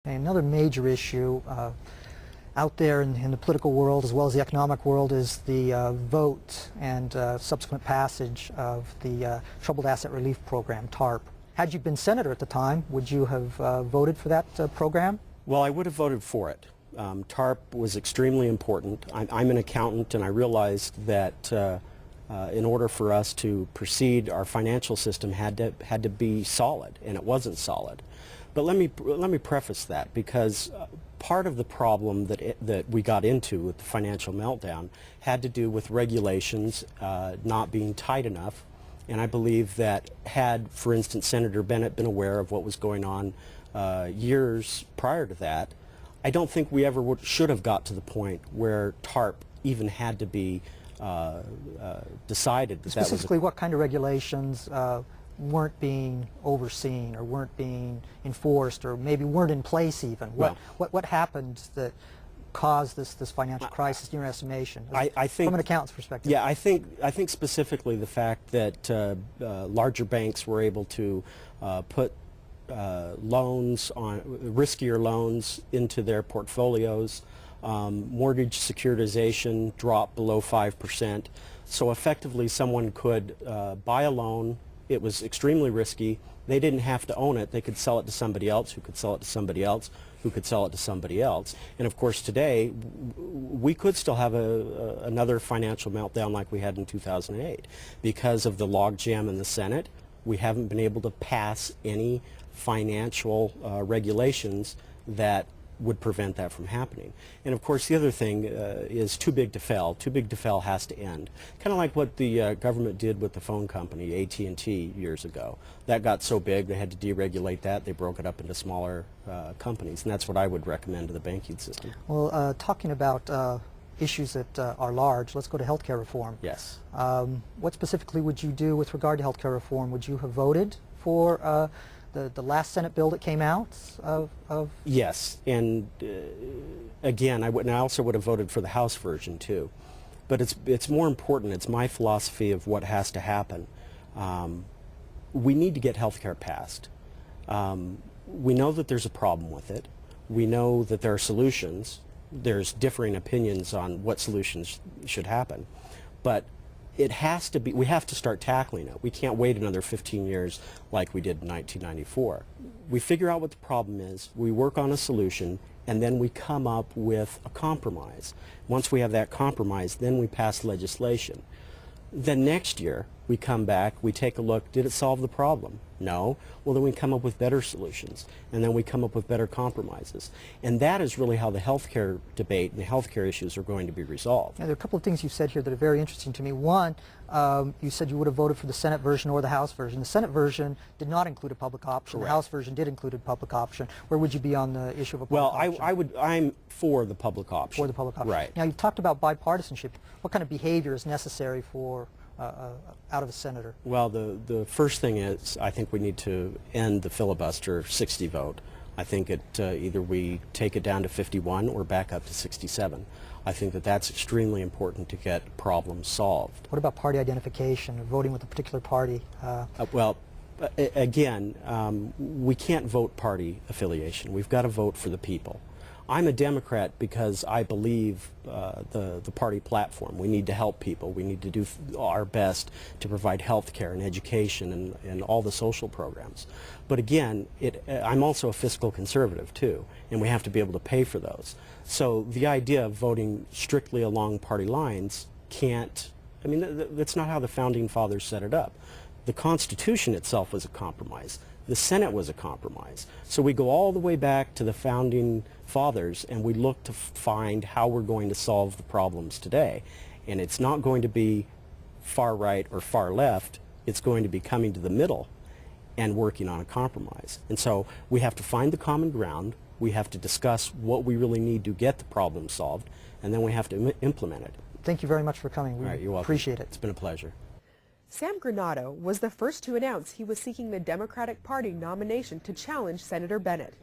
Another major issue out there in the political world as well as the economic world is the vote and subsequent passage of the Troubled Asset Relief Program, TARP. Had you been senator at the time, would you have voted for that program? Well, I would have voted for it. TARP was extremely important. I'm an accountant, and I realized that in order for us to proceed, our financial system had to be solid, and it wasn't solid. But let me preface that, because part of the problem that we got into with the financial meltdown had to do with regulations not being tight enough. And I believe that had, for instance, Senator Bennett been aware of what was going on years prior to that, I don't think we ever should have got to the point where TARP even had to be decided. Specifically, what kind of regulations weren't being overseen or weren't being enforced or maybe weren't in place even? What happened that caused this financial crisis in your estimation, I think, from an accountant's perspective? Yeah, I think specifically the fact that larger banks were able to put loans on riskier loans into their portfolios. Mortgage securitization dropped below 5%. So effectively someone could buy a loan. It was extremely risky. They didn't have to own it. They could sell it to somebody else who could sell it to somebody else who could sell it to somebody else. And of course today we could still have another financial meltdown like we had in 2008. Because of the logjam in the Senate, we haven't been able to pass any financial regulations that would prevent that from happening. And of course the other thing is too big to fail. Too big to fail has to end. Kind of like what the government did with the phone company, AT&T, years ago. That got so big they had to deregulate that. They broke it up into smaller companies, and that's what I would recommend to the banking system. Well, talking about issues that are large, let's go to healthcare reform. Yes. What specifically would you do with regard to healthcare reform? Would you have voted for the last Senate bill that came out of? Yes, and again, I also would have voted for the House version too. But it's more important. It's my philosophy of what has to happen. We need to get health care passed. We know that there's a problem with it. We know that there are solutions. There's differing opinions on what solutions should happen. But it has to be, we have to start tackling it. We can't wait another 15 years like we did in 1994. We figure out what the problem is, we work on a solution, and then we come up with a compromise. Once we have that compromise, then we pass legislation. Then next year, we come back, we take a look, did it solve the problem? No. Well, then we come up with better solutions, and then we come up with better compromises. And that is really how the healthcare debate and the healthcare issues are going to be resolved. Now, there are a couple of things you said here that are very interesting to me. One, you said you would have voted for the Senate version or the House version. The Senate version did not include a public option. Correct. The House version did include a public option. Where would you be on the issue of a public option? I'm for the public option. For the public option. Right. Now, you talked about bipartisanship. What kind of behavior is necessary for out of a senator? Well, the first thing is I think we need to end the filibuster 60 vote. I think either we take it down to 51 or back up to 67. I think that that's extremely important to get problems solved. What about party identification or voting with a particular party? Well, again, we can't vote party affiliation. We've got to vote for the people. I'm a Democrat because I believe the party platform. We need to help people. We need to do our best to provide health care and education and all the social programs. But again, I'm also a fiscal conservative too, and we have to be able to pay for those. So the idea of voting strictly along party lines can't, I mean, that's not how the Founding Fathers set it up. The Constitution itself was a compromise. The Senate was a compromise. So we go all the way back to the Founding Fathers and we look to find how we're going to solve the problems today. And it's not going to be far right or far left. It's going to be coming to the middle and working on a compromise. And so we have to find the common ground. We have to discuss what we really need to get the problem solved, and then we have to implement it. Thank you very much for coming. We You're welcome. Appreciate it. It's been a pleasure. Sam Granato was the first to announce he was seeking the Democratic Party nomination to challenge Senator Bennett.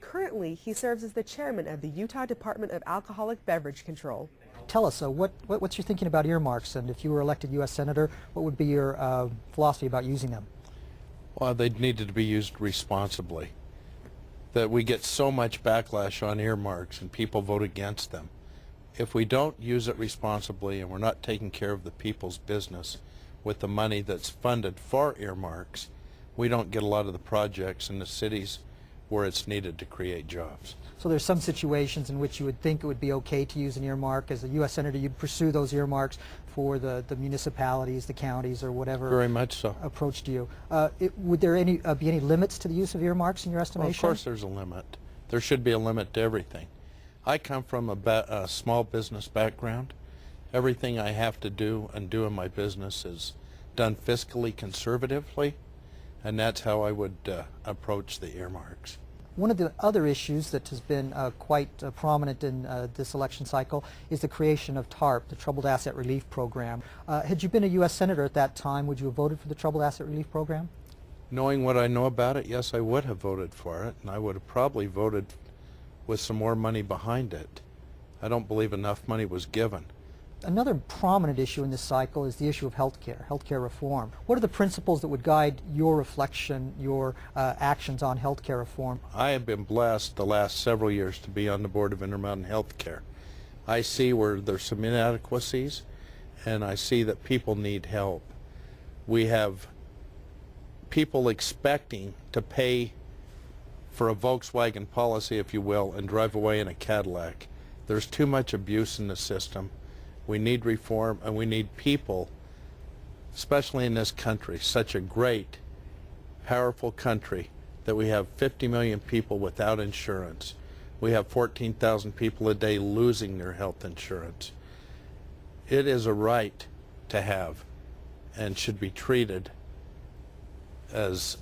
Currently, he serves as the chairman of the Utah Department of Alcoholic Beverage Control. Tell us, what's your thinking about earmarks, and if you were elected U.S. Senator, what would be your philosophy about using them? Well, they needed to be used responsibly. that we get so much backlash on earmarks and people vote against them. If we don't use it responsibly and we're not taking care of the people's business with the money that's funded for earmarks, we don't get a lot of the projects in the cities where it's needed to create jobs. So there's some situations in which you would think it would be okay to use an earmark. As a U.S. Senator, you'd pursue those earmarks for the municipalities, the counties, or whatever Very much so. approached you. Would there be any limits to the use of earmarks in your estimation? Well, of course there's a limit. There should be a limit to everything. I come from a small business background. Everything I have to do and do in my business is done fiscally conservatively, and that's how I would approach the earmarks. One of the other issues that has been quite prominent in this election cycle is the creation of TARP, the Troubled Asset Relief Program. Had you been a U.S. Senator at that time, would you have voted for the Troubled Asset Relief Program? Knowing what I know about it, yes, I would have voted for it, and I would have probably voted with some more money behind it. I don't believe enough money was given. Another prominent issue in this cycle is the issue of health care reform. What are the principles that would guide your reflection, your actions on health care reform? I have been blessed the last several years to be on the board of Intermountain Health Care. I see where there's some inadequacies, and I see that people need help. We have people expecting to pay for a Volkswagen policy, if you will, and drive away in a Cadillac. There's too much abuse in the system. We need reform, and we need people, especially in this country, such a great, powerful country, that we have 50 million people without insurance. We have 14,000 people a day losing their health insurance. It is a right to have and should be treated as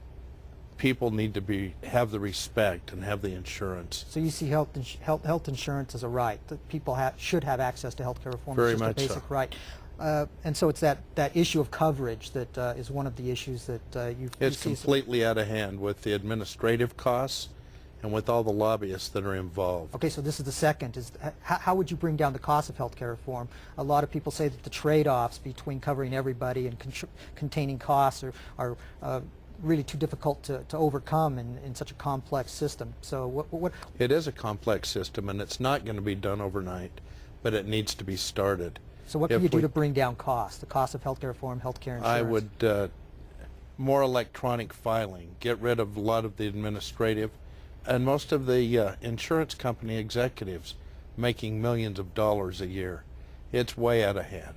people need to have the respect and have the insurance. So you see health insurance as a right, that people should have access to health care reform. Very it's just much a basic so. right. And so it's that issue of coverage that is one of the issues that you It's see. completely out of hand with the administrative costs and with all the lobbyists that are involved. Okay, so this is the second. How would you bring down the cost of health care reform? A lot of people say that the trade-offs between covering everybody and containing costs are really too difficult to overcome in such a complex system. So what? It is a complex system, and it's not going to be done overnight, but it needs to be started. So what can you do to bring down costs, the cost of health care reform, health care insurance? I would more electronic filing, get rid of a lot of the administrative, and most of the insurance company executives making millions of dollars a year. It's way out of hand.